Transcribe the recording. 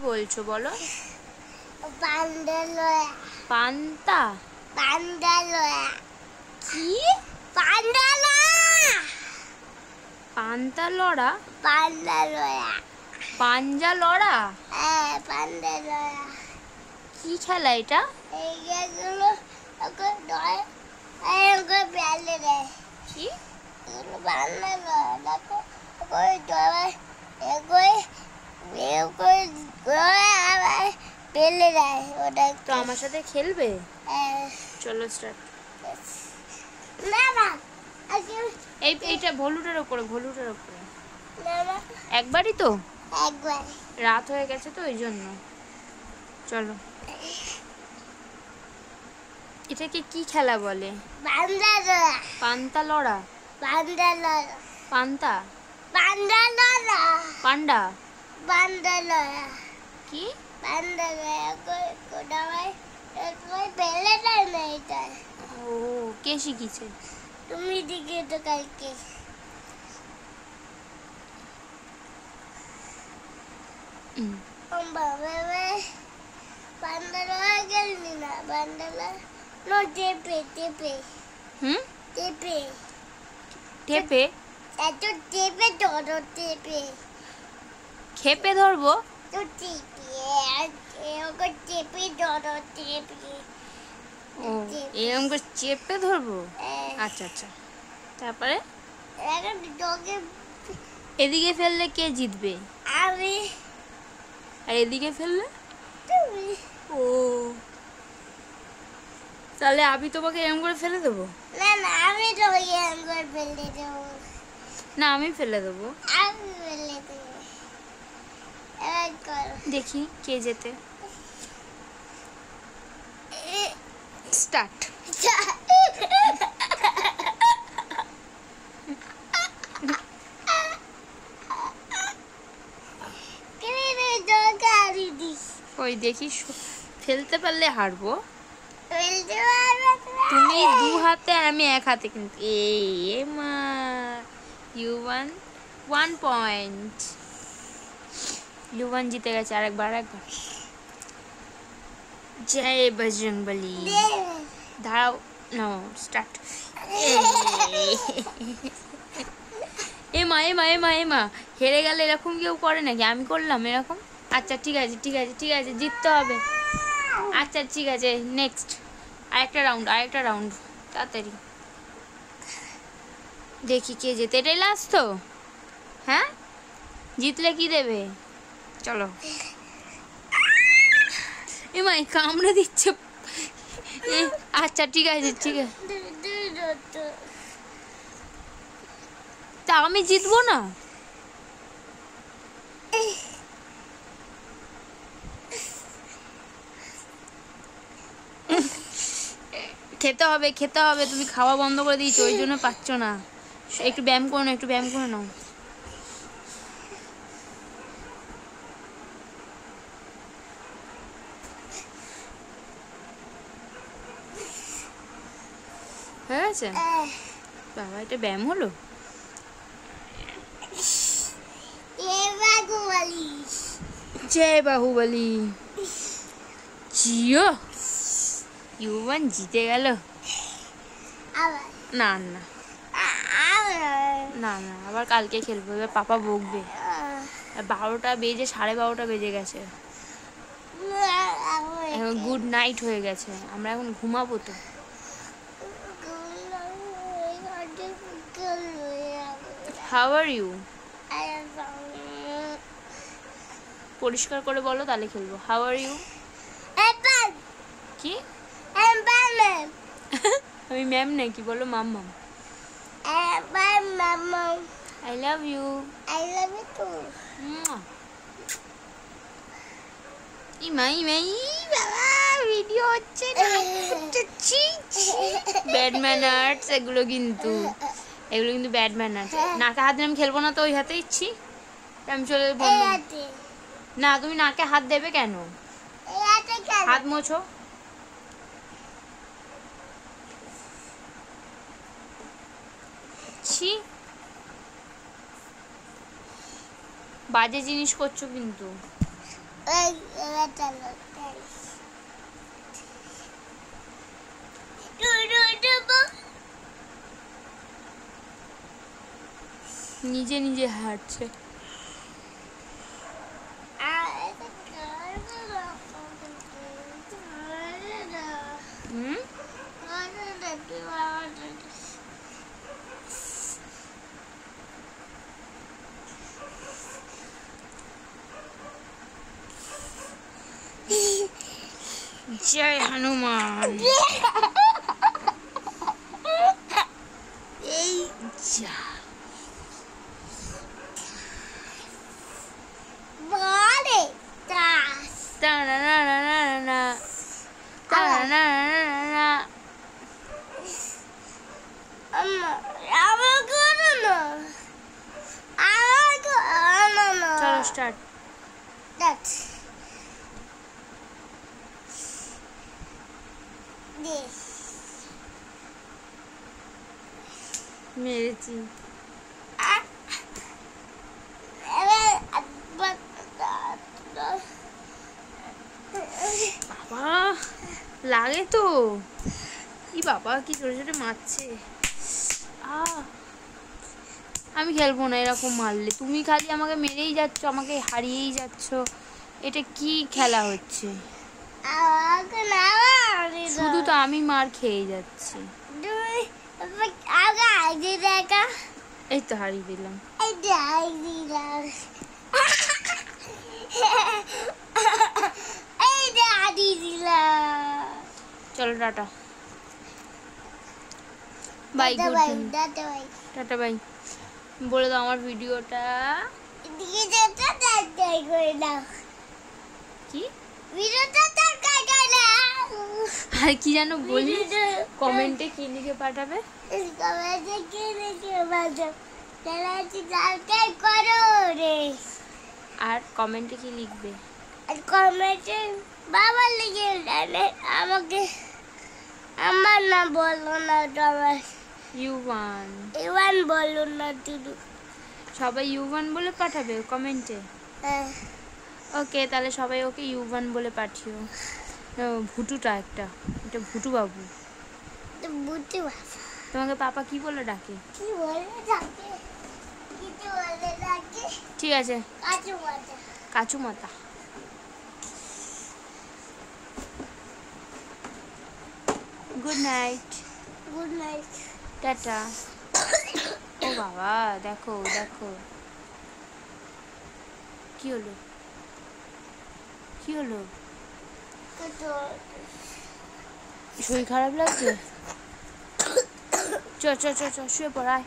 বলছো বলো? পান্ডালয়া। পান্তা? পান্ডালয়া। কি? পান্ডালয়া। পান্তা লড়া? পান্ডালয়া। পাঞ্জা লড়া? হ্যাঁ, পান্ডালয়া। কি খেলা এটা? এইগুলো ওকে ধরে ওকে ফেলে দেয়। কি? এগুলো পান্ডালয়া। দেখো ওকে ধরে ওকে ধরে আবার ফেলে দেয়। ওটা তো আমার সাথে খেলবে? হ্যাঁ। চলো স্টার্ট। না না, এইটা ভলুটার উপরে, ভলুটার উপরে। না না, একবারই তো? একবার। রাত হয়ে গেছে তো ওই জন্য। চলো। এটাকে কি খেলা বলে? পান্ডালয়া। পান্তা লড়া? পান্ডালয়া। পান্তা? পান্ডালয়া। পান্ডা? পান্ডালয়া। কি? পান্ডালয়া কোথায় ফেলে দেয় না এটা। ও, কে শিখিয়েছে? তুমি দিকে তো কালকে। বাবা পান্ডালয়া গেলনি না। পান্ডালয়া নো টেপে টেপে। টেপে টেপে? এত টেপে ধরো। টেপে খেপে ধরবো? তো টেপে ওকে টেপে ধরো। টেপে ও, এরকম করে চেপে ধরবো? আচ্ছা আচ্ছা, তারপরে? এদিকে ফেললে কে জিতবে? আমি। আর এদিকে ফেললে? তুমি। ও, তাহলে আমি তোমাকে এরকম করে ফেলে দেবো? না না, আমি তোমাকে এরকম করে ফেলে দেবো। না, আমি ফেলে দেবো। আমি ফেলে দেবো। এবার করো। দেখি কে জেতে। স্টার্ট। ওই দেখি, ফেলতে পারলে হারবো। তুমি দু হাতে, আমি এক হাতে, কিন্তু এ মা, you won 1 point. You won জিতে গেছে। আরেকবার। জয় বজরংবলী। দাঁড়াও, নো, স্টার্ট। এমা এমা এমা এমা, হেরে গেলে এরকম কেউ করে নাকি? আমি করলাম এরকম? আচ্ছা ঠিক আছে, জিততে হবে। আচ্ছা ঠিক আছে, নেক্সট। আরেকটা রাউন্ড, তাড়াতাড়ি। দেখি কে জেতে। এটাই লাস্ট তো? হ্যাঁ, জিতলে কি দেবে? চলো। এমা, কামড়ে দিচ্ছে। আচ্ছা ঠিক আছে। তা আমি জিতবো না? খেতে হবে। তুমি খাওয়া বন্ধ করে দিয়েছো, ওই জন্য পাচ্ছ না। একটু ব্যায়াম করে নাও। হয়ে গেছে? বাবা, এটা ব্যায়াম হলো? জয় বাহুবলী। জিও, ইউ ওয়ান জিতে গেল। না, আবার কালকে খেলবো। এবার পাপা বকবে। 12টা বেজে, 12:30 বেজে গেছে। এখন গুড নাইট হয়ে গেছে, আমরা এখন ঘুমাবো তো। How are you? পরিষ্কার করে বলো, তাহলে খেলবো। How are you? কি? আমি ম্যাম নাকি? বলো মাম্মাম। I love you. বাবা, ভিডিও হচ্ছে না। ব্যাড ম্যানার্স এগুলো কিন্তু ব্যাড ম্যানার্স। নাকে হাত দিয়ে আমি খেলবো না তো, ওই হাতে ইচ্ছি আমি চলে বন্ধ। না, তুমি নাকে হাত দেবে কেন? হাত মোছো। ছি, বাজে জিনিস করছো কিন্তু। এবার চলো নিজে নিজে হাঁটছে। হুম, জয় হনুমান। এই যা বলে দাস টানানানানানা, টানানানানানা। আমার করো না আমার করো না চলো স্টার্ট। দেখ দেখ মেরেছি। বাবা লাগে তো। ই বাবা কি ছোট ছোট মারছে। আমি খেলবো না এরকম মারলে। তুমি খালি আমাকে মেরেই যাচ্ছ, আমাকে হারিয়েই যাচ্ছ। এটা কি খেলা হচ্ছে? শুধু তো আমি মার খেয়ে যাচ্ছি। এই তো হারিয়ে দিলাম। চলো টাটা বাই। টাটা বাই বলে দাও আমার ভিডিওটা কি আর কি যেন বলি। কমেন্টে কি লিখে পাঠাবে? আর কমেন্টে কি লিখবে? কমেন্টে বাবা লিখে আমাকে আমার না বলো না সবাই ইউয়ান ইওয়ান বলো না শুধু সবাই ইউয়ান বলে পাঠাবে কমেন্টে। ওকে তাহলে সবাই ওকে ইউয়ান বলে পাঠিও। ভুটুটা একটা, এটা ভুটু বাবু। বুঝতে পারছি তোমাকে পাপা কি বলে ডাকে? কি বলে ডাকে কিছু বলে ডাকে ঠিক আছে কাচু মাথা কাচু মাতা। Good night. Good night tata. ও বাবা দেখো দেখো কি হলো কি হলো? শরীর খারাপ লাগছে? চ চ চ চ শুয়ে পড়ায়।